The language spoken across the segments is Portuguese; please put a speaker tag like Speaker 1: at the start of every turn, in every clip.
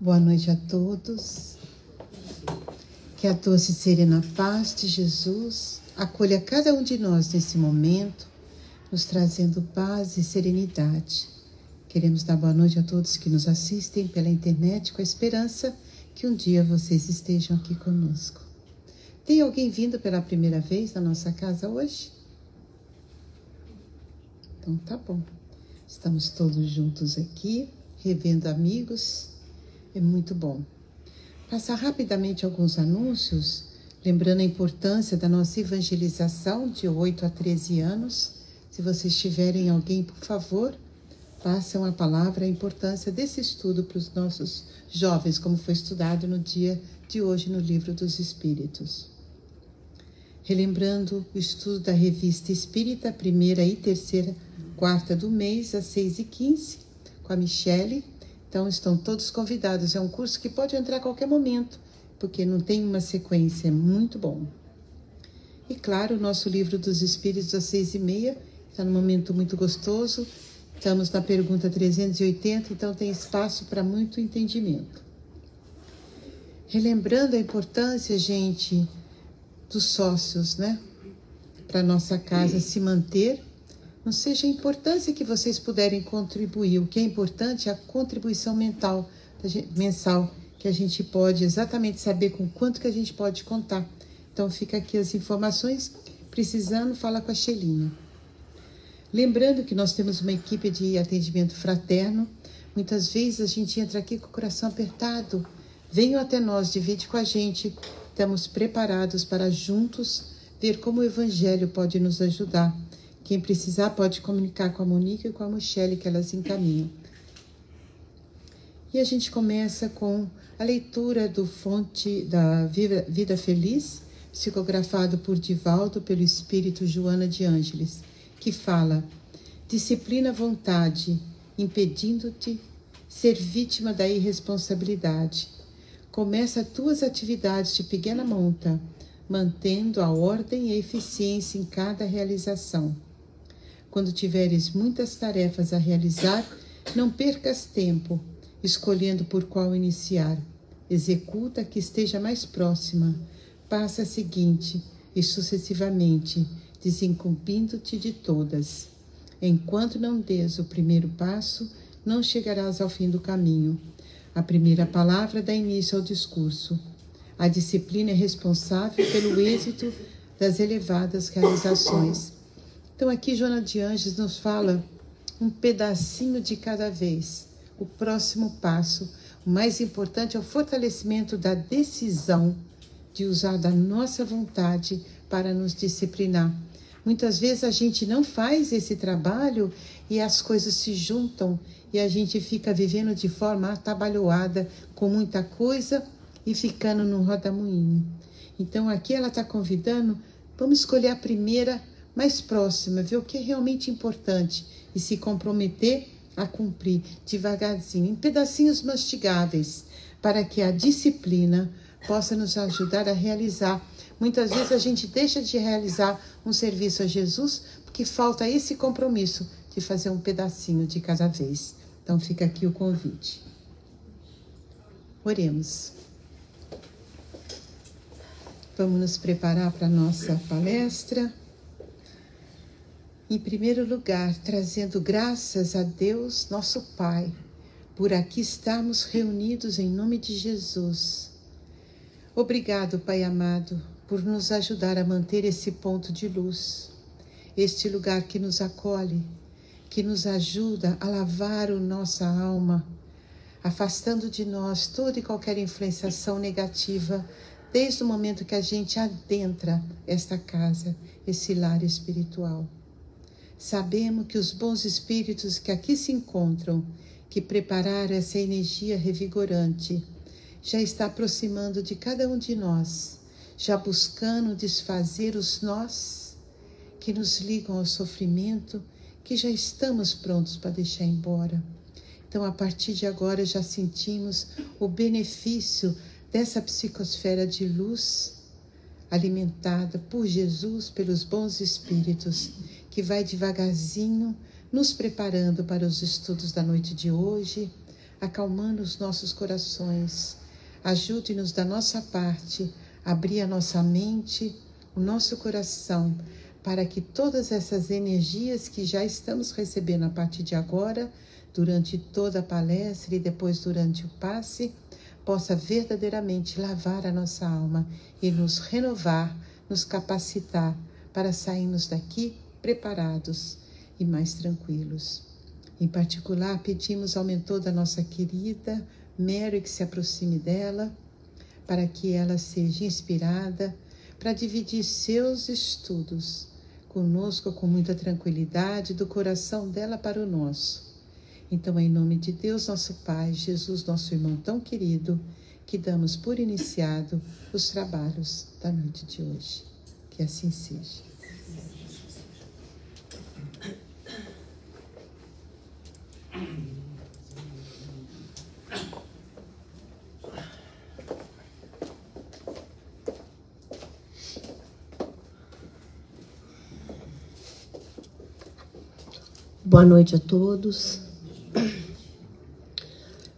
Speaker 1: Boa noite a todos. Que a doce e serena paz de Jesus acolha cada um de nós nesse momento, nos trazendo paz e serenidade. Queremos dar boa noite a todos que nos assistem pela internet, com a esperança que um dia vocês estejam aqui conosco. Tem alguém vindo pela primeira vez na nossa casa hoje? Então tá bom. Estamos todos juntos aqui, revendo amigos. É muito bom. Passar rapidamente alguns anúncios, lembrando a importância da nossa evangelização de 8 a 13 anos. Se vocês tiverem alguém, por favor, passem a palavra, a importância desse estudo para os nossos jovens, como foi estudado no dia de hoje no Livro dos Espíritos. Relembrando o estudo da Revista Espírita, primeira e terceira, quarta do mês, às 6h15, com a Michele. Então, estão todos convidados. É um curso que pode entrar a qualquer momento, porque não tem uma sequência. É muito bom. E, claro, o nosso Livro dos Espíritos, às 6h30, está num momento muito gostoso. Estamos na pergunta 380, então tem espaço para muito entendimento. Relembrando a importância, gente, dos sócios, né? Para a nossa casa se manter. Não seja a importância que vocês puderem contribuir. O que é importante é a contribuição mensal, que a gente pode exatamente saber com quanto que a gente pode contar. Então, fica aqui as informações. Precisando, fala com a Shelinha. Lembrando que nós temos uma equipe de atendimento fraterno. Muitas vezes a gente entra aqui com o coração apertado. Venham até nós, divide com a gente. Estamos preparados para juntos ver como o Evangelho pode nos ajudar. Quem precisar pode comunicar com a Monique e com a Michele, que elas encaminham. E a gente começa com a leitura do Fonte da Vida Feliz, psicografado por Divaldo, pelo Espírito Joana de Ângeles, que fala: disciplina a vontade, impedindo-te ser vítima da irresponsabilidade. Começa as tuas atividades de pequena monta, mantendo a ordem e a eficiência em cada realização. Quando tiveres muitas tarefas a realizar, não percas tempo, escolhendo por qual iniciar. Executa a que esteja mais próxima. Passa a seguinte, e sucessivamente, desincumbindo-te de todas. Enquanto não des o primeiro passo, não chegarás ao fim do caminho. A primeira palavra dá início ao discurso. A disciplina é responsável pelo êxito das elevadas realizações. Então aqui Joana de Ângeles nos fala um pedacinho de cada vez. O próximo passo, o mais importante, é o fortalecimento da decisão de usar da nossa vontade para nos disciplinar. Muitas vezes a gente não faz esse trabalho e as coisas se juntam e a gente fica vivendo de forma atabalhoada, com muita coisa e ficando no rodamuinho. Então aqui ela está convidando, vamos escolher a primeira mais próxima, ver o que é realmente importante e se comprometer a cumprir devagarzinho, em pedacinhos mastigáveis, para que a disciplina possa nos ajudar a realizar. Muitas vezes a gente deixa de realizar um serviço a Jesus porque falta esse compromisso de fazer um pedacinho de cada vez. Então fica aqui o convite. Oremos. Vamos nos preparar para a nossa palestra. Em primeiro lugar, trazendo graças a Deus, nosso Pai, por aqui estarmos reunidos em nome de Jesus. Obrigado, Pai amado, por nos ajudar a manter esse ponto de luz, este lugar que nos acolhe, que nos ajuda a lavar a nossa alma, afastando de nós toda e qualquer influenciação negativa, desde o momento que a gente adentra esta casa, esse lar espiritual. Sabemos que os bons espíritos que aqui se encontram, que prepararam essa energia revigorante, já está aproximando de cada um de nós, já buscando desfazer os nós que nos ligam ao sofrimento, que já estamos prontos para deixar embora. Então, a partir de agora, já sentimos o benefício dessa psicosfera de luz, alimentada por Jesus, pelos bons espíritos, que vai devagarzinho nos preparando para os estudos da noite de hoje, acalmando os nossos corações. Ajude-nos da nossa parte a abrir a nossa mente, o nosso coração, para que todas essas energias que já estamos recebendo a partir de agora, durante toda a palestra e depois durante o passe, possa verdadeiramente lavar a nossa alma e nos renovar, nos capacitar para sairmos daqui preparados e mais tranquilos. Em particular, pedimos ao mentor da nossa querida Mary que se aproxime dela, para que ela seja inspirada para dividir seus estudos conosco com muita tranquilidade, do coração dela para o nosso. Então, em nome de Deus, nosso Pai, Jesus, nosso irmão tão querido, que damos por iniciado os trabalhos da noite de hoje. Que assim seja.
Speaker 2: Boa noite a todos.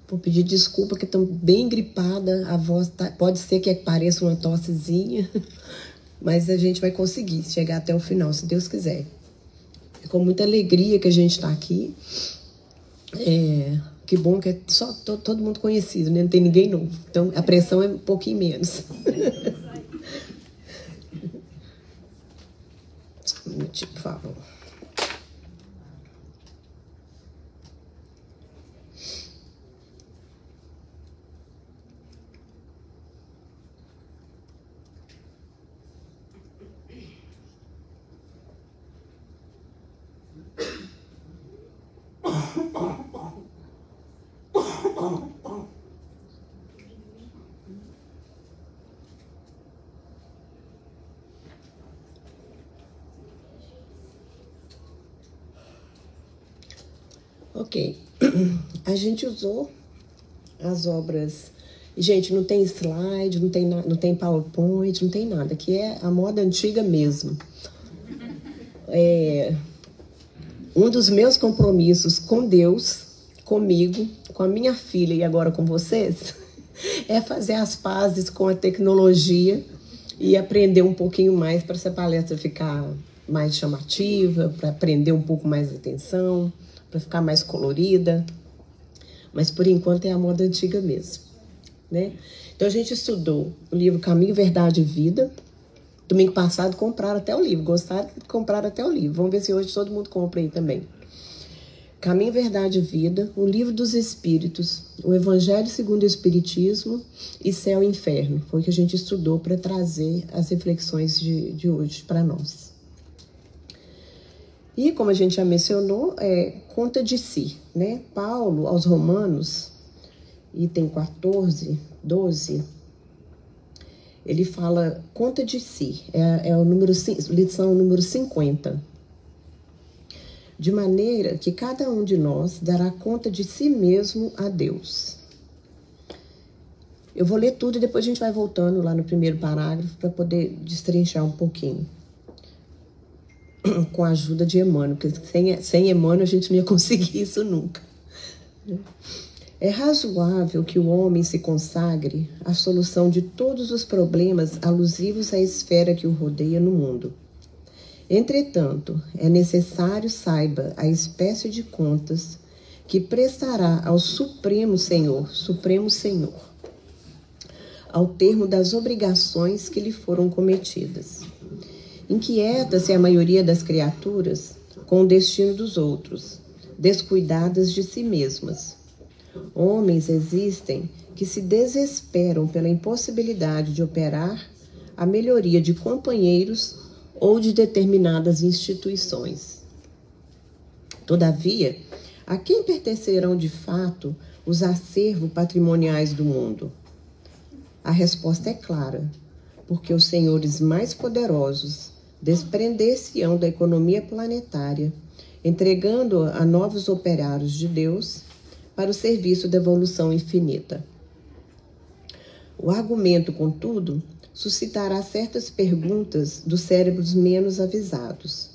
Speaker 2: Vou pedir desculpa que estou bem gripada, a voz pode ser que pareça uma tossezinha, mas a gente vai conseguir chegar até o final, se Deus quiser. É com muita alegria que a gente está aqui. Que bom que é só todo mundo conhecido, né? Não tem ninguém novo, então a pressão é um pouquinho menos. Só um minutinho, por favor. Ok, a gente usou as obras, gente, não tem slide, não tem PowerPoint, não tem nada, que é a moda antiga mesmo. Um dos meus compromissos com Deus, comigo, com a minha filha e agora com vocês, é fazer as pazes com a tecnologia e aprender um pouquinho mais para essa palestra ficar mais chamativa, para prender um pouco mais a atenção, para ficar mais colorida, mas por enquanto é a moda antiga mesmo, né? Então a gente estudou o livro Caminho, Verdade e Vida. Domingo passado compraram até o livro, gostaram de comprar até o livro. Vamos ver se hoje todo mundo compra aí também. Caminho, Verdade e Vida, o Livro dos Espíritos, o Evangelho segundo o Espiritismo e Céu e Inferno. Foi o que a gente estudou para trazer as reflexões de hoje para nós. E, como a gente já mencionou, conta de si, né? Paulo, aos Romanos, item 14, 12, ele fala, conta de si, lição número 50. De maneira que cada um de nós dará conta de si mesmo a Deus. Eu vou ler tudo e depois a gente vai voltando lá no primeiro parágrafo para poder destrinchar um pouquinho. Com a ajuda de Emmanuel, porque sem Emmanuel a gente não ia conseguir isso nunca. É razoável que o homem se consagre à solução de todos os problemas alusivos à esfera que o rodeia no mundo. Entretanto, é necessário saiba a espécie de contas que prestará ao Supremo Senhor, ao termo das obrigações que lhe foram cometidas. Inquieta-se a maioria das criaturas com o destino dos outros, descuidadas de si mesmas. Homens existem que se desesperam pela impossibilidade de operar a melhoria de companheiros ou de determinadas instituições. Todavia, a quem pertencerão de fato os acervos patrimoniais do mundo? A resposta é clara, porque os senhores mais poderosos desprender-se-ão da economia planetária, entregando-a a novos operários de Deus para o serviço da evolução infinita. O argumento, contudo, suscitará certas perguntas dos cérebros menos avisados.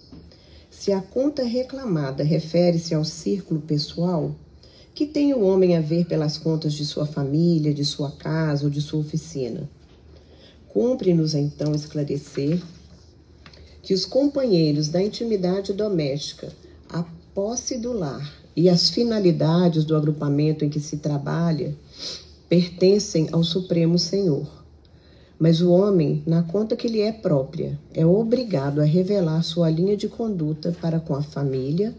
Speaker 2: Se a conta reclamada refere-se ao círculo pessoal, Que tem o homem a ver pelas contas de sua família, de sua casa ou de sua oficina? Cumpre-nos, então, esclarecer que os companheiros da intimidade doméstica, a posse do lar e as finalidades do agrupamento em que se trabalha pertencem ao Supremo Senhor. Mas o homem, na conta que lhe é própria, é obrigado a revelar sua linha de conduta para com a família,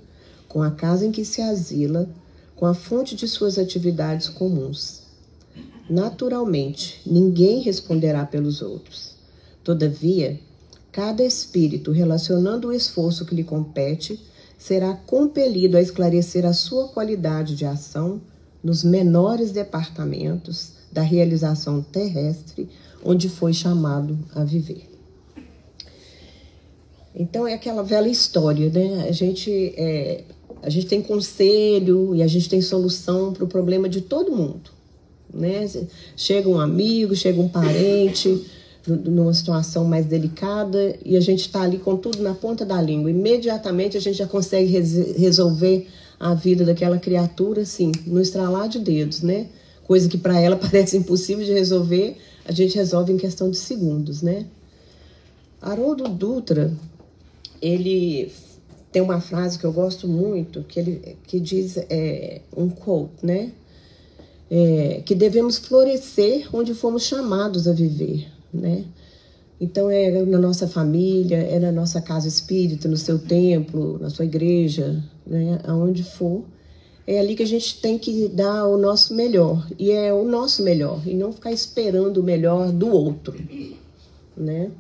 Speaker 2: com a casa em que se asila, com a fonte de suas atividades comuns. Naturalmente, ninguém responderá pelos outros. Todavia, cada espírito, relacionando o esforço que lhe compete, será compelido a esclarecer a sua qualidade de ação nos menores departamentos da realização terrestre, onde foi chamado a viver. Então, é aquela velha história, né? A gente tem conselho e a gente tem solução para o problema de todo mundo, né? Chega um amigo, chega um parente numa situação mais delicada e a gente está ali com tudo na ponta da língua. Imediatamente a gente já consegue resolver a vida daquela criatura, assim, no estralar de dedos, né? Coisa que para ela parece impossível de resolver, a gente resolve em questão de segundos, né? Haroldo Dutra, ele tem uma frase que eu gosto muito, que diz, um quote, né? Que devemos florescer onde fomos chamados a viver, né? Então, é na nossa família, é na nossa casa espírita, no seu templo, na sua igreja, né? Aonde for, é ali que a gente tem que dar o nosso melhor. E é o nosso melhor, e não ficar esperando o melhor do outro, né?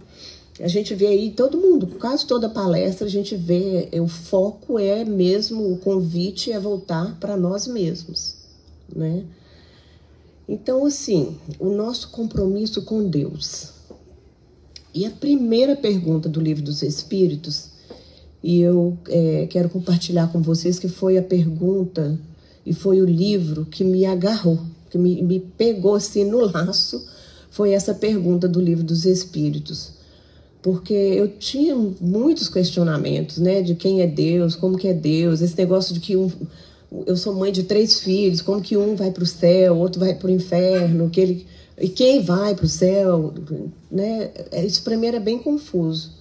Speaker 2: A gente vê aí todo mundo, quase toda palestra, a gente vê, o foco é mesmo, o convite é voltar para nós mesmos, né? Então, assim, o nosso compromisso com Deus. E a primeira pergunta do Livro dos Espíritos, e eu quero compartilhar com vocês que foi a pergunta, e foi o livro que me agarrou, que me pegou assim no laço, foi essa pergunta do Livro dos Espíritos. Porque eu tinha muitos questionamentos, né, de quem é Deus, como que é Deus, esse negócio de que eu sou mãe de 3 filhos, como que um vai para o céu, outro vai para o inferno, e quem vai para o céu, né? Isso para mim era bem confuso.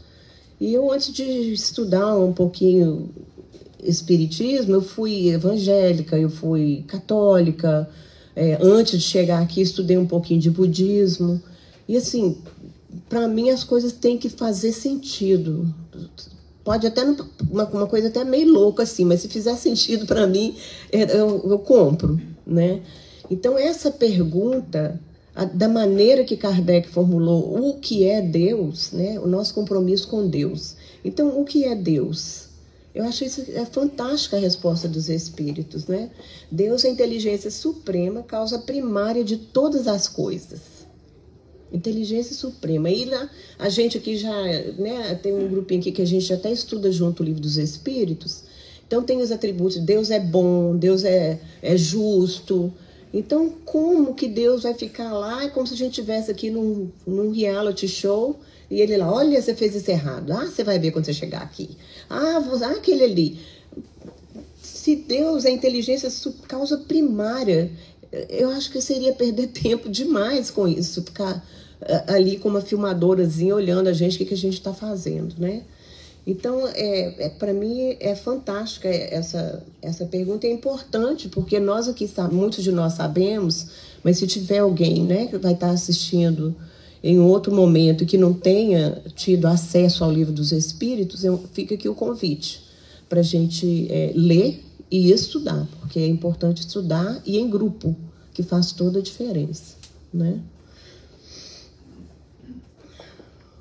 Speaker 2: E eu, antes de estudar um pouquinho espiritismo, eu fui evangélica, eu fui católica, antes de chegar aqui estudei um pouquinho de budismo, e assim, para mim as coisas têm que fazer sentido. Pode até uma coisa até meio louca assim, mas se fizer sentido para mim, eu compro, né? Então essa pergunta, da maneira que Kardec formulou o que é Deus, né? O nosso compromisso com Deus. Então, o que é Deus? Eu acho isso fantástica a resposta dos Espíritos, né? Deus é a inteligência suprema, causa primária de todas as coisas. Inteligência suprema. E lá, a gente aqui já, né, tem um grupinho aqui que a gente até estuda junto o Livro dos Espíritos. Então tem os atributos, Deus é bom, Deus é justo. Então como que Deus vai ficar lá? É como se a gente estivesse aqui num reality show e ele lá, olha, você fez isso errado. Ah, você vai ver quando você chegar aqui. Aquele ali. Se Deus é inteligência causa primária, eu acho que seria perder tempo demais com isso, ficar ali com uma filmadorazinha olhando a gente, o que a gente está fazendo, né? Então, para mim, é fantástica essa pergunta, é importante, porque nós aqui, muitos de nós sabemos, mas se tiver alguém, né, que vai estar assistindo em outro momento e que não tenha tido acesso ao Livro dos Espíritos, fica aqui o convite para a gente ler e estudar, porque é importante estudar e em grupo, que faz toda a diferença, né?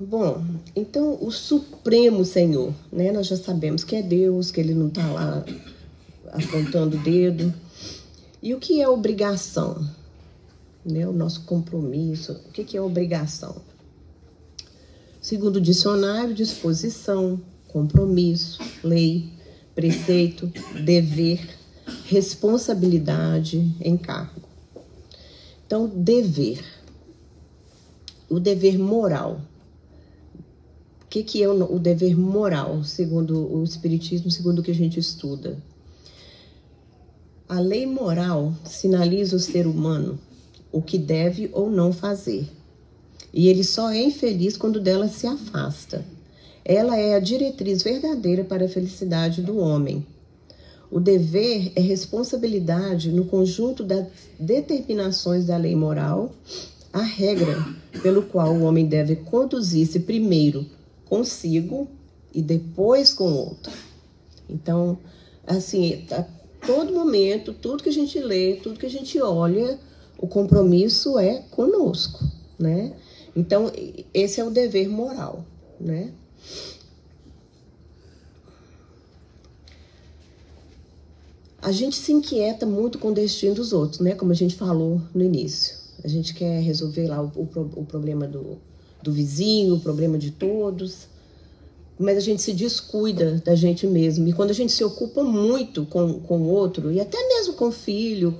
Speaker 2: Bom, então o Supremo Senhor, né? Nós já sabemos que é Deus, que Ele não está lá apontando o dedo. E o que é obrigação? Né? O nosso compromisso. O que é obrigação? Segundo o dicionário, disposição, compromisso, lei, preceito, dever, responsabilidade, encargo. Então, dever. O dever moral. O que é o dever moral, segundo o Espiritismo, segundo o que a gente estuda? A lei moral sinaliza o ser humano o que deve ou não fazer. E ele só é infeliz quando dela se afasta. Ela é a diretriz verdadeira para a felicidade do homem. O dever é responsabilidade no conjunto das determinações da lei moral, a regra pelo qual o homem deve conduzir-se primeiro consigo e depois com o outro. Então, assim, a todo momento, tudo que a gente lê, tudo que a gente olha, o compromisso é conosco, né? Então, esse é o dever moral, né? A gente se inquieta muito com o destino dos outros, né? Como a gente falou no início. A gente quer resolver lá o problema do vizinho, o problema de todos, mas a gente se descuida da gente mesmo. E quando a gente se ocupa muito com o outro, e até mesmo com o filho,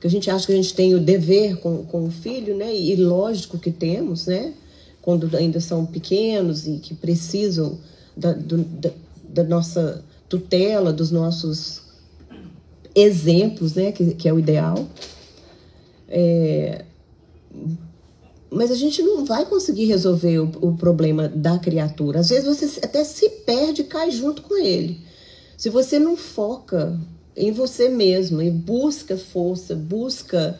Speaker 2: que a gente acha que a gente tem o dever com o filho, né? E lógico que temos, né? Quando ainda são pequenos e que precisam da nossa tutela, dos nossos exemplos, né? Que é o ideal. Mas a gente não vai conseguir resolver o problema da criatura. Às vezes você até se perde e cai junto com ele. Se você não foca em você mesmo e busca força, busca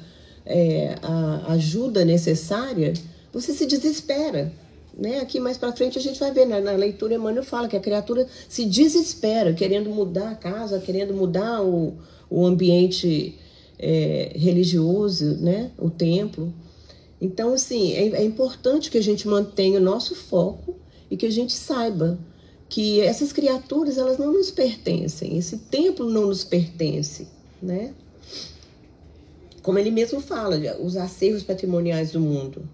Speaker 2: a ajuda necessária, você se desespera, né? Aqui mais para frente a gente vai ver, na leitura Emmanuel fala que a criatura se desespera, querendo mudar a casa, querendo mudar o ambiente religioso, né? O templo. Então, assim, é importante que a gente mantenha o nosso foco e que a gente saiba que essas criaturas, elas não nos pertencem, esse templo não nos pertence, né? Como ele mesmo fala, os acervos patrimoniais do mundo,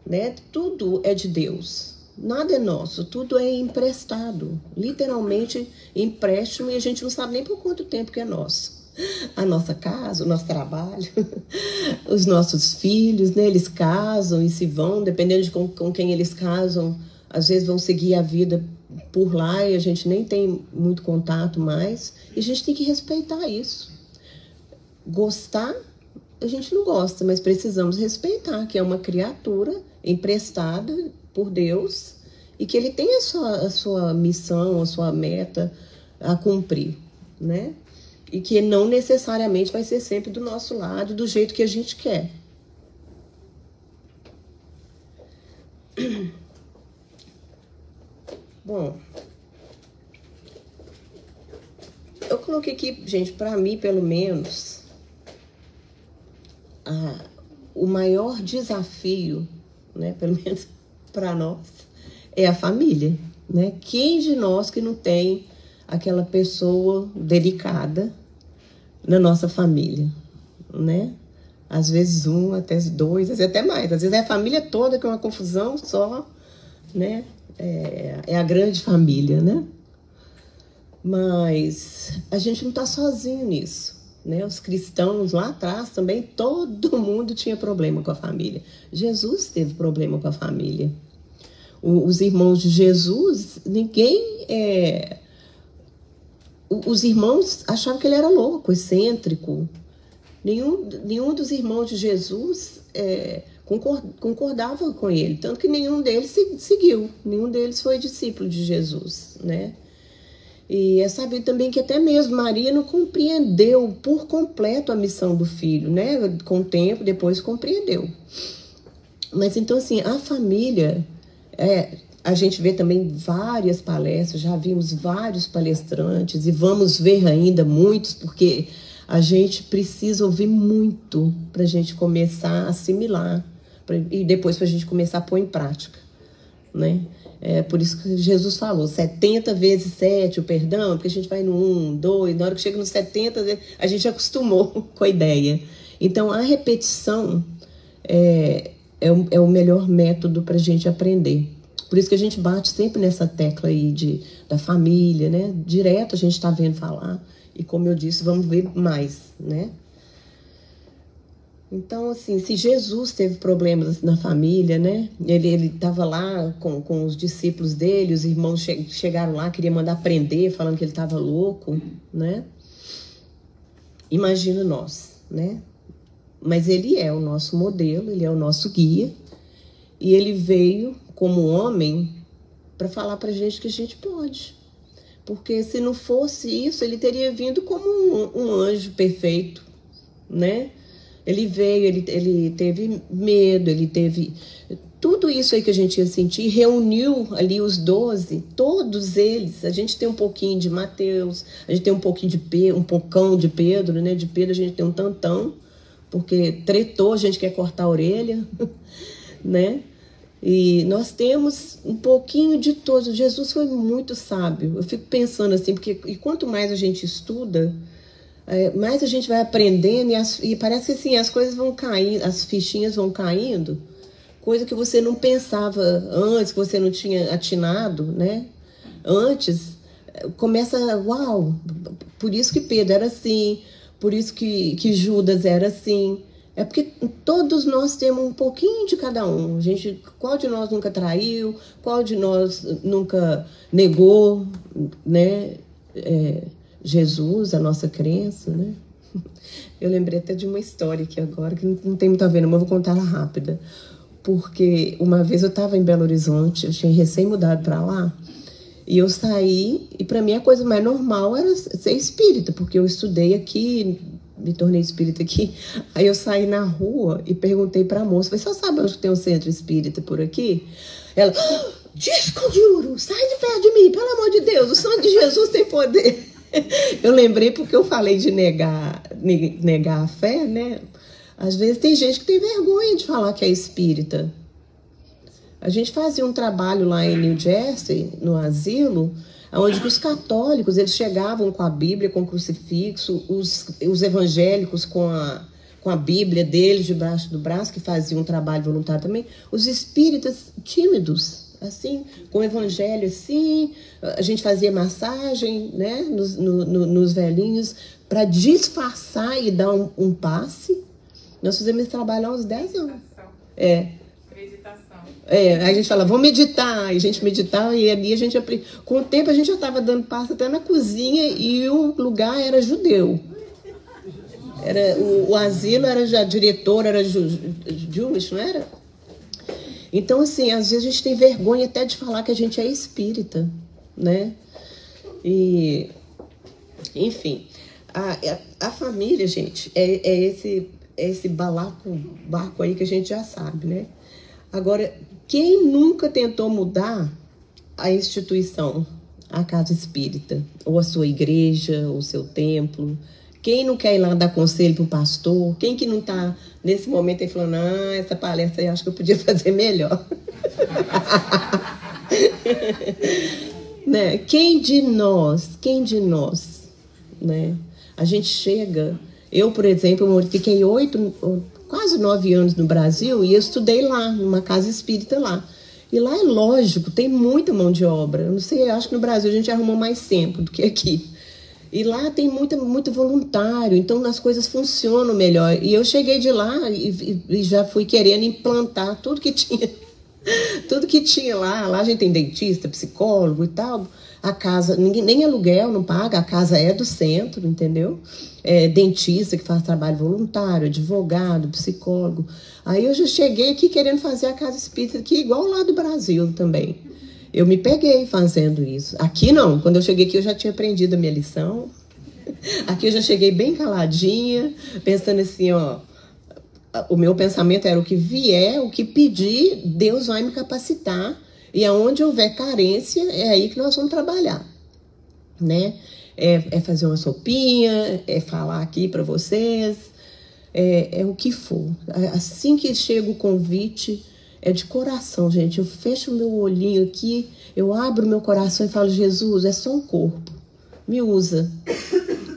Speaker 2: né? Tudo é de Deus, nada é nosso, tudo é emprestado, literalmente empréstimo, e a gente não sabe nem por quanto tempo que é nosso. A nossa casa, o nosso trabalho, os nossos filhos, né? Eles casam e se vão, dependendo de com quem eles casam, às vezes vão seguir a vida por lá e a gente nem tem muito contato mais, e a gente tem que respeitar isso. Gostar, a gente não gosta, mas precisamos respeitar que é uma criatura emprestada por Deus e que ele tem a sua missão, a sua meta a cumprir, né? E que não necessariamente vai ser sempre do nosso lado, do jeito que a gente quer. Bom, eu coloquei aqui, gente, para mim, pelo menos, o maior desafio, né, pelo menos para nós, é a família, né? Quem de nós que não tem aquela pessoa delicada na nossa família, né? Às vezes um, até dois, às vezes até mais. Às vezes é a família toda que é uma confusão só, né? É a grande família, né? Mas a gente não está sozinho nisso, né? Os cristãos lá atrás também, todo mundo tinha problema com a família. Jesus teve problema com a família. Os irmãos de Jesus, os irmãos achavam que ele era louco, excêntrico. Nenhum dos irmãos de Jesus concordava com ele, tanto que nenhum deles seguiu, nenhum deles foi discípulo de Jesus, né? E é sabido também que até mesmo Maria não compreendeu por completo a missão do filho, né? Com o tempo, depois compreendeu. Mas então, assim, a família... A gente vê também várias palestras, já vimos vários palestrantes e vamos ver ainda muitos, porque a gente precisa ouvir muito para a gente começar a assimilar e depois para a gente começar a pôr em prática, né? Por isso que Jesus falou 70 vezes 7 o perdão, porque a gente vai no 1, 2, na hora que chega no 70 a gente acostumou com a ideia. Então a repetição é o melhor método para a gente aprender. Por isso que a gente bate sempre nessa tecla aí da família, né? Direto a gente está vendo falar. E como eu disse, vamos ver mais, né? Então, assim, se Jesus teve problemas na família, né? Ele estava lá com os discípulos dele, os irmãos chegaram lá, queriam mandar prender, falando que ele estava louco, né? imagina nós, né? Mas ele é o nosso modelo, ele é o nosso guia. E ele veio como homem para falar para a gente que a gente pode. Porque se não fosse isso, ele teria vindo como um anjo perfeito, né? Ele veio, ele teve medo, ele teve... Tudo isso aí que a gente ia sentir, reuniu ali os 12, todos eles. A gente tem um pouquinho de Mateus, a gente tem um pouquinho de Pedro, um pocão de Pedro, né? De Pedro a gente tem um tantão, porque tretou, a gente quer cortar a orelha, né? E nós temos um pouquinho de todos. Jesus foi muito sábio. Eu fico pensando assim, porque e quanto mais a gente estuda, mais a gente vai aprendendo e parece que assim, as coisas vão caindo, as fichinhas vão caindo, coisa que você não pensava antes, que você não tinha atinado, né? Antes, começa, uau, por isso que Pedro era assim, por isso que Judas era assim. É porque todos nós temos um pouquinho de cada um. Qual de nós nunca traiu? Qual de nós nunca negou, né? Jesus, a nossa crença, né? Eu lembrei até de uma história aqui agora, que não tem muito a ver, mas eu vou contar ela rápida. Porque uma vez eu estava em Belo Horizonte, eu tinha recém-mudado para lá, e eu saí, e para mim a coisa mais normal era ser espírita, porque eu estudei aqui, me tornei espírita aqui. Aí eu saí na rua e perguntei para a moça, falei, só sabe onde tem um centro espírita por aqui? Ela, desconjuro, sai de perto de mim, pelo amor de Deus, o sangue de Jesus tem poder. Eu lembrei porque eu falei de negar a fé, né? Às vezes tem gente que tem vergonha de falar que é espírita. A gente fazia um trabalho lá em New Jersey, no asilo, onde os católicos, eles chegavam com a Bíblia, com o crucifixo, os evangélicos com a Bíblia deles debaixo do braço, que faziam um trabalho voluntário também, os espíritas tímidos, assim, com o evangelho assim, a gente fazia massagem, né, nos velhinhos, para disfarçar e dar um passe. Nós fizemos esse trabalho há uns 10 anos. Aí a gente fala, vamos meditar, e a gente meditava, e ali a gente aprende. Com o tempo a gente já estava dando passo até na cozinha, e o lugar era judeu. O asilo era já diretor, era Jewish, não era? Então, assim, às vezes a gente tem vergonha até de falar que a gente é espírita, né? E, enfim, a família, gente, é esse barco aí que a gente já sabe, né? Agora, quem nunca tentou mudar a instituição, a casa espírita, ou a sua igreja, ou o seu templo? Quem não quer ir lá dar conselho para o pastor? Quem que não está, nesse momento, aí falando, essa palestra aí eu acho que eu podia fazer melhor? Né? Quem de nós, né? A gente chega... Eu, por exemplo, eu fiquei quase 9 anos no Brasil e eu estudei lá, numa casa espírita lá. E lá é lógico, tem muita mão de obra. Eu não sei, eu acho que no Brasil a gente arrumou mais tempo do que aqui. E lá tem muito voluntário, então as coisas funcionam melhor. E eu cheguei de lá e já fui querendo implantar tudo que tinha. Tudo que tinha lá. Lá a gente tem dentista, psicólogo e tal. A casa, nem aluguel não paga, a casa é do centro, entendeu? Dentista que faz trabalho voluntário, advogado, psicólogo. Aí eu já cheguei aqui querendo fazer a casa espírita aqui, igual lá do Brasil também. Eu me peguei fazendo isso. Aqui não, quando eu cheguei aqui eu já tinha aprendido a minha lição. Aqui eu já cheguei bem caladinha, pensando assim, ó, o meu pensamento era o que vier, o que pedir, Deus vai me capacitar. E aonde houver carência, é aí que nós vamos trabalhar, né? É fazer uma sopinha, é falar aqui para vocês, é o que for. Assim que chega o convite, é de coração, gente. Eu fecho o meu olhinho aqui, eu abro o meu coração e falo, Jesus, é só um corpo, me usa.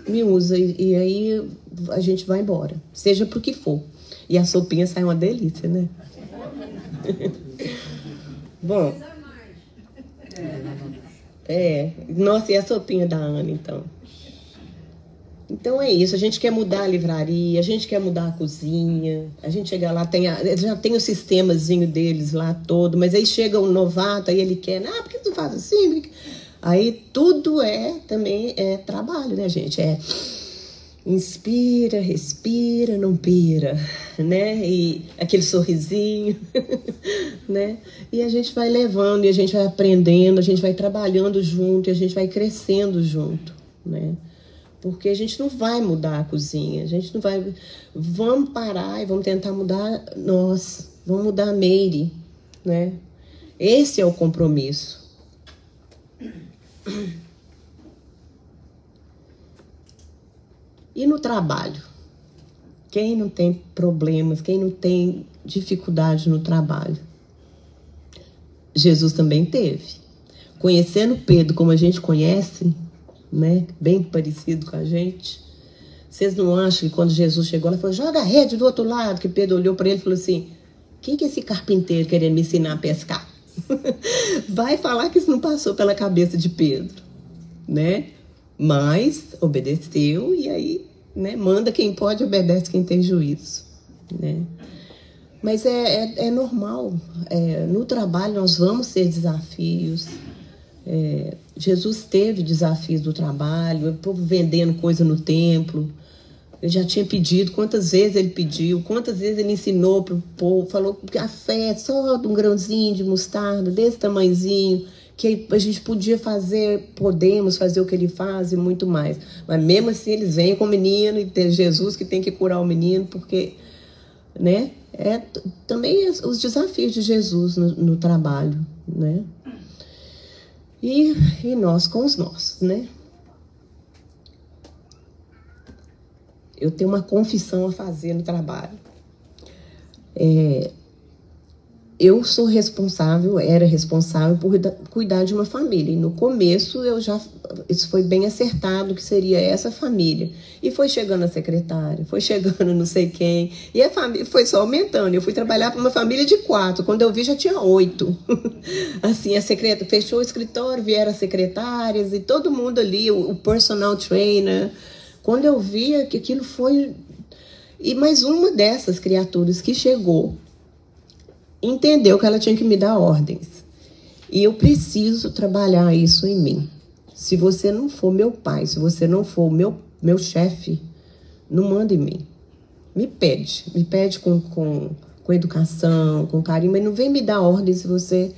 Speaker 2: E aí a gente vai embora, seja pro que for. E a sopinha sai uma delícia, né? Bom, nossa, e a sopinha da Ana, então? Então é isso, a gente quer mudar a livraria, a gente quer mudar a cozinha, a gente chega lá, já tem o sistemazinho deles lá todo, mas aí chega um novato, aí ele quer, por que tu faz assim? Aí tudo também é trabalho, né, gente? Inspira, respira, não pira, né? E aquele sorrisinho, né? E a gente vai levando, e a gente vai aprendendo, a gente vai trabalhando junto, e a gente vai crescendo junto, né? Porque a gente não vai mudar a cozinha, a gente não vai... Vamos parar e vamos tentar mudar nós, vamos mudar a Meire, né? Esse é o compromisso. E no trabalho? Quem não tem problemas, quem não tem dificuldade no trabalho? Jesus também teve. Conhecendo Pedro como a gente conhece, né? Bem parecido com a gente. Vocês não acham que quando Jesus chegou, ela falou, joga a rede do outro lado, que Pedro olhou para ele e falou assim, quem que é esse carpinteiro querendo me ensinar a pescar? Vai falar que isso não passou pela cabeça de Pedro, né? Mas obedeceu e aí, né? Manda quem pode, obedece quem tem juízo, né? Mas é normal. No trabalho nós vamos ter desafios. Jesus teve desafios do trabalho, o povo vendendo coisa no templo. Ele já tinha pedido, quantas vezes ele pediu, quantas vezes ele ensinou para o povo, falou que a fé é só um grãozinho de mostarda, desse tamanhozinho, que a gente podia fazer, podemos fazer o que ele faz e muito mais. Mas mesmo assim eles vêm com o menino e tem Jesus que tem que curar o menino, porque, né, também os desafios de Jesus no trabalho, né? E nós com os nossos, né? Eu tenho uma confissão a fazer no trabalho. Eu sou responsável, era responsável por cuidar de uma família. E no começo isso foi bem acertado que seria essa família. E foi chegando a secretária, foi chegando não sei quem. E a família foi só aumentando. Eu fui trabalhar para uma família de 4. Quando eu vi já tinha 8. Assim, a secretária fechou o escritório, vieram as secretárias e todo mundo ali, o personal trainer. Quando eu via que aquilo foi... E mais uma dessas criaturas que chegou entendeu que ela tinha que me dar ordens. E eu preciso trabalhar isso em mim. Se você não for meu pai, se você não for meu chefe, não manda em mim. Me pede com educação, com carinho, mas não vem me dar ordens se você...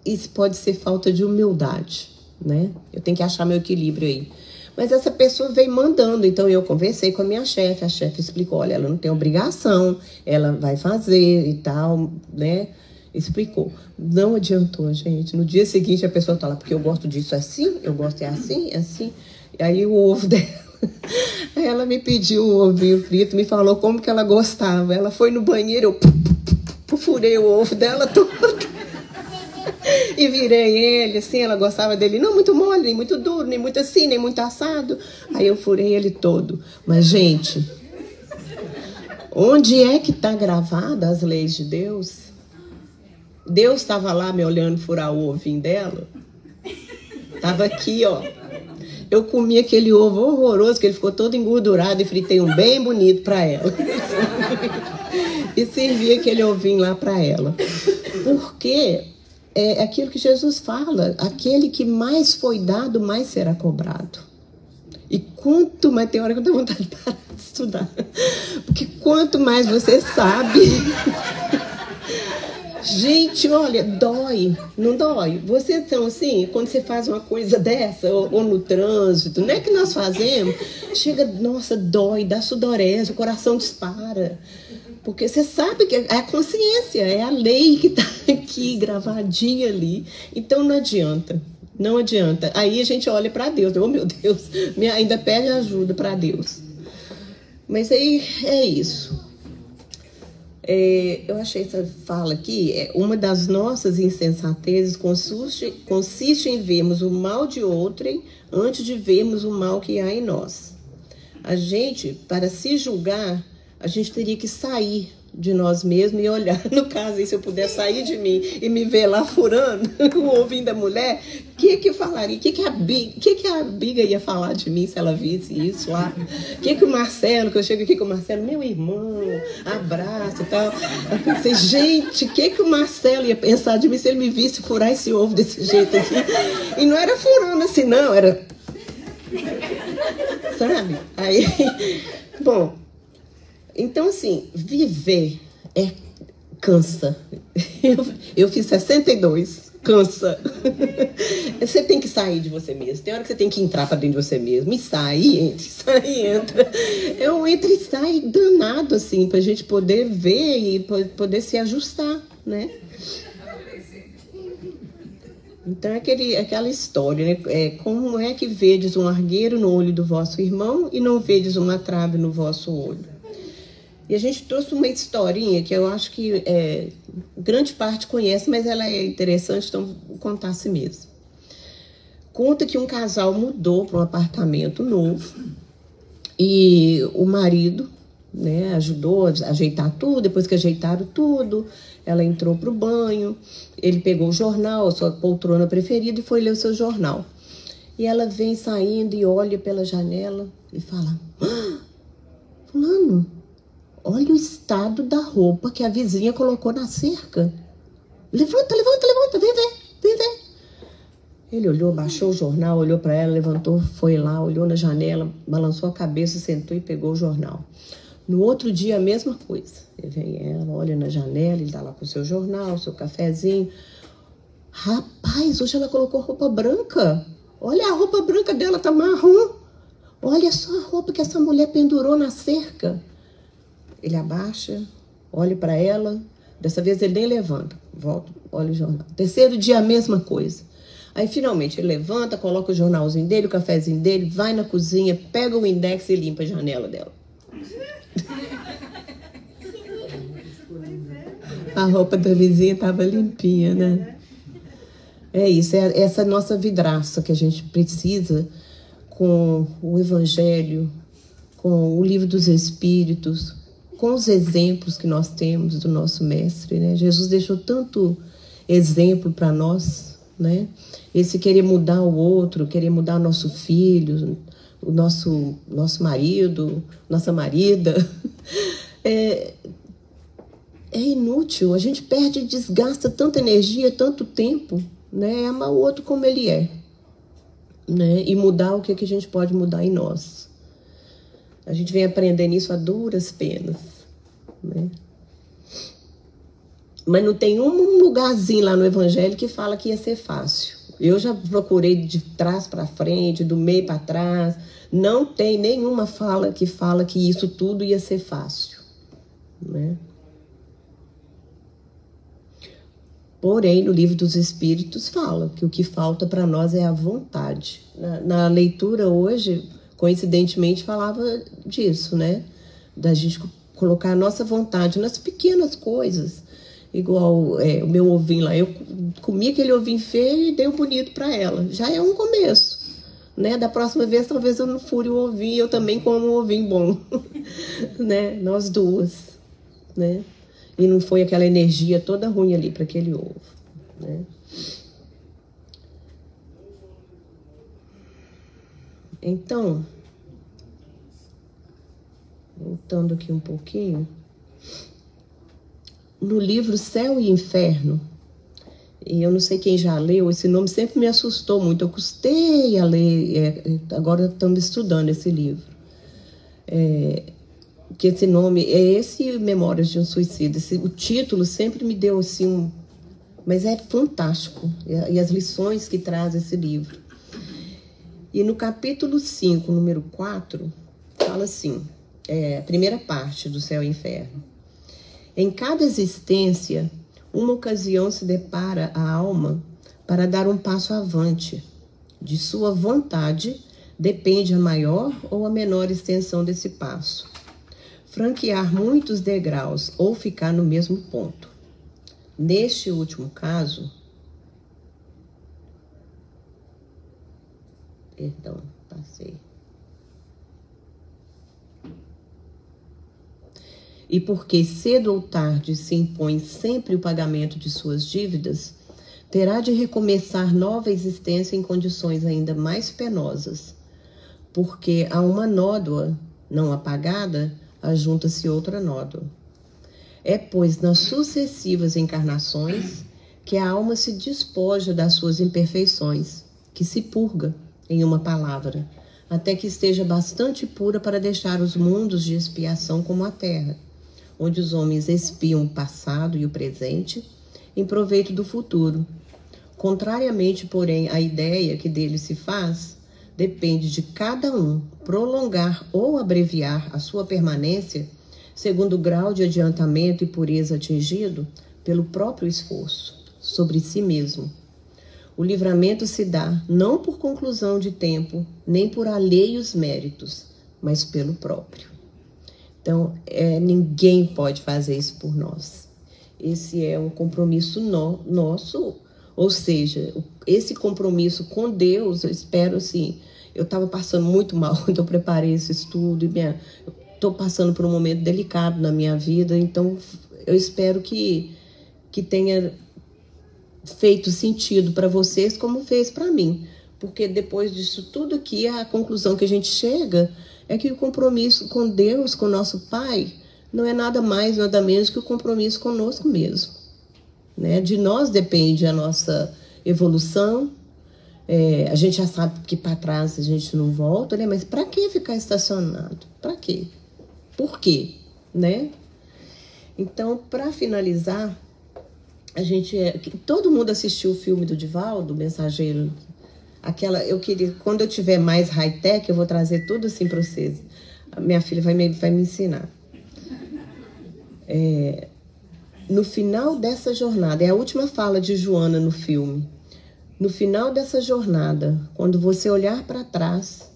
Speaker 2: Isso pode ser falta de humildade, né? Eu tenho que achar meu equilíbrio aí. Mas essa pessoa veio mandando, então eu conversei com a minha chefe, a chefe explicou, olha, ela não tem obrigação, ela vai fazer e tal, né? Explicou. Não adiantou, gente. No dia seguinte a pessoa tá lá, porque eu gosto disso assim, eu gosto assim. E aí o ovo dela, aí ela me pediu o ovinho frito, me falou como que ela gostava. Ela foi no banheiro, eu furei o ovo dela todo. E virei ele, assim, ela gostava dele, não muito mole, nem muito duro, nem muito assim, nem muito assado. Aí eu furei ele todo. Mas, gente, onde é que está gravada as leis de Deus? Deus estava lá me olhando furar o ovinho dela? Estava aqui, ó. Eu comi aquele ovo horroroso, que ele ficou todo engordurado, e fritei um bem bonito para ela. E servi aquele ovinho lá para ela. Porque... é aquilo que Jesus fala, aquele que mais foi dado, mais será cobrado. E quanto mais, tem hora que eu tenho vontade de parar de estudar, porque quanto mais você sabe, gente, olha, dói, não dói? Vocês são assim, quando você faz uma coisa dessa, ou no trânsito, não é que nós fazemos, chega, nossa, dói, dá sudorese, o coração dispara. Porque você sabe que é a consciência, é a lei que está aqui, gravadinha ali. Então não adianta, não adianta. Aí a gente olha para Deus, oh meu Deus, ainda pede ajuda para Deus. Mas aí é isso. Eu achei essa fala aqui, uma das nossas insensatezes consiste em vermos o mal de outrem antes de vermos o mal que há em nós. A gente, para se julgar, a gente teria que sair de nós mesmos e olhar. No caso, aí, se eu puder sair de mim e me ver lá furando o ovinho da mulher, o que falaria? O que a Biga ia falar de mim se ela visse isso lá? O que o Marcelo, que eu chego aqui com o Marcelo, meu irmão, abraço e tal. Eu pensei, gente, o que o Marcelo ia pensar de mim se ele me visse furar esse ovo desse jeito aqui? E não era furando assim, não, era... sabe? Aí, bom, então assim, viver cansa. Eu fiz 62, cansa. Você tem que sair de você mesmo. Tem hora que você tem que entrar para dentro de você mesmo. E sai, entra. É um entra e sai danado, assim, pra gente poder ver e poder se ajustar, né? Então, aquela história, né? Como é que vedes um argueiro no olho do vosso irmão e não vedes uma trave no vosso olho? E a gente trouxe uma historinha que eu acho que grande parte conhece, mas ela é interessante, então vou contar a si mesmo. Conta que um casal mudou para um apartamento novo e o marido, né, ajudou a ajeitar tudo. Depois que ajeitaram tudo, ela entrou para o banho, ele pegou o jornal, a sua poltrona preferida, e foi ler o seu jornal. E ela vem saindo e olha pela janela e fala: fulano, olha o estado da roupa que a vizinha colocou na cerca. Levanta, vem ver. Ele olhou, baixou o jornal, olhou para ela, levantou, foi lá, olhou na janela, balançou a cabeça, sentou e pegou o jornal. No outro dia, a mesma coisa. Ele vem, ela olha na janela, ele tá lá com o seu jornal, seu cafezinho. Rapaz, hoje ela colocou roupa branca. Olha, a roupa branca dela tá marrom. Olha só a roupa que essa mulher pendurou na cerca. Ele abaixa, olha para ela. Dessa vez ele nem levanta. Volta, olha o jornal. Terceiro dia, a mesma coisa. Aí, finalmente, ele levanta, coloca o jornalzinho dele, o cafezinho dele, vai na cozinha, pega o index e limpa a janela dela. A roupa da vizinha estava limpinha, né? É isso, é essa nossa vidraça que a gente precisa com o Evangelho, com o Livro dos Espíritos, com os exemplos que nós temos do nosso Mestre, né? Jesus deixou tanto exemplo para nós, né? Esse querer mudar o outro, querer mudar nosso filho, o nosso marido, nossa marida, é inútil. A gente perde, desgasta tanta energia, tanto tempo, né? Amar o outro como ele é, né? E mudar o que a gente pode mudar em nós. A gente vem aprendendo isso a duras penas, né? Mas não tem um lugarzinho lá no Evangelho que fala que ia ser fácil. Eu já procurei de trás para frente, do meio para trás. Não tem nenhuma fala que isso tudo ia ser fácil, né? Porém, no Livro dos Espíritos fala que o que falta para nós é a vontade. Na leitura hoje, coincidentemente, falava disso, né? Da gente colocar a nossa vontade nas pequenas coisas. Igual o meu ovinho lá, eu comi aquele ovinho feio e dei o bonito para ela. Já é um começo, né? Da próxima vez, talvez eu não fure o ovinho, eu também como um ovinho bom, né? Nós duas, né? E não foi aquela energia toda ruim ali para aquele ovo, né? Então, voltando aqui um pouquinho, no livro Céu e Inferno, e eu não sei quem já leu, esse nome sempre me assustou muito, eu custei a ler, agora estamos estudando esse livro, que esse nome é esse Memórias de um Suicida, o título sempre me deu assim, mas é fantástico, e as lições que traz esse livro. E no capítulo 5, número 4, fala assim, a primeira parte do Céu e Inferno. Em cada existência, uma ocasião se depara a alma para dar um passo avante. De sua vontade depende a maior ou a menor extensão desse passo. Franquear muitos degraus ou ficar no mesmo ponto. Neste último caso, passei. E porque cedo ou tarde se impõe sempre o pagamento de suas dívidas, terá de recomeçar nova existência em condições ainda mais penosas, porque a uma nódoa não apagada, ajunta-se outra nódoa. É, pois, nas sucessivas encarnações que a alma se despoja das suas imperfeições, que se purga, em uma palavra, até que esteja bastante pura para deixar os mundos de expiação como a terra, onde os homens expiam o passado e o presente em proveito do futuro. Contrariamente, porém, à ideia que dele se faz, depende de cada um prolongar ou abreviar a sua permanência segundo o grau de adiantamento e pureza atingido pelo próprio esforço sobre si mesmo. O livramento se dá não por conclusão de tempo, nem por alheios méritos, mas pelo próprio. Então, ninguém pode fazer isso por nós. Esse é um compromisso nosso, ou seja, esse compromisso com Deus, eu espero assim, eu estava passando muito mal quando eu preparei esse estudo, estou passando por um momento delicado na minha vida, então eu espero que tenha feito sentido para vocês como fez para mim, porque depois disso tudo aqui, a conclusão que a gente chega é que o compromisso com Deus, com nosso Pai, não é nada mais, nada menos que o compromisso conosco mesmo, né? De nós depende a nossa evolução. A gente já sabe que para trás a gente não volta, né? Mas para que ficar estacionado? Para quê? Por quê? Né? Então, para finalizar, todo mundo assistiu o filme do Divaldo, Mensageiro. Eu queria, quando eu tiver mais high-tech, eu vou trazer tudo assim para vocês. A minha filha vai me ensinar. No final dessa jornada, é a última fala de Joana no filme. No final dessa jornada, quando você olhar para trás,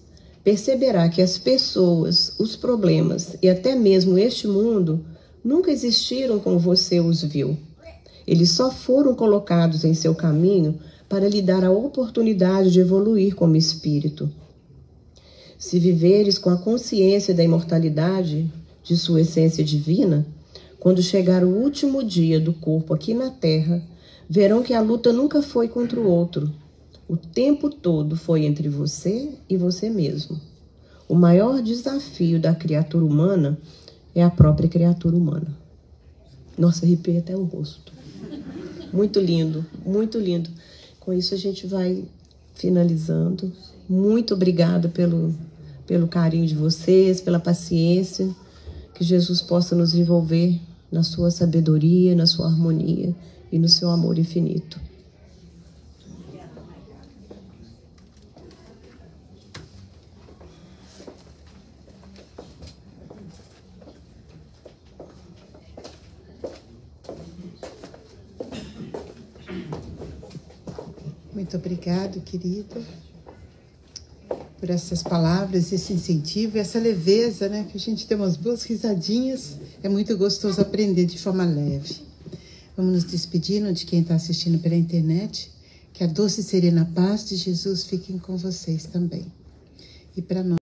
Speaker 2: perceberá que as pessoas, os problemas e até mesmo este mundo nunca existiram como você os viu. Eles só foram colocados em seu caminho para lhe dar a oportunidade de evoluir como espírito. Se viveres com a consciência da imortalidade de sua essência divina, quando chegar o último dia do corpo aqui na Terra, verão que a luta nunca foi contra o outro. O tempo todo foi entre você e você mesmo. O maior desafio da criatura humana é a própria criatura humana. Nossa, arrepiei até o rosto. Muito lindo, muito lindo. Com isso a gente vai finalizando. Muito obrigada pelo carinho de vocês, pela paciência. Que Jesus possa nos envolver na sua sabedoria, na sua harmonia e no seu amor infinito.
Speaker 1: Muito obrigado, querida, por essas palavras, esse incentivo, essa leveza, né? Que a gente tem umas boas risadinhas. É muito gostoso aprender de forma leve. Vamos nos despedindo de quem está assistindo pela internet. Que a doce e serena paz de Jesus fiquem com vocês também. E para nós.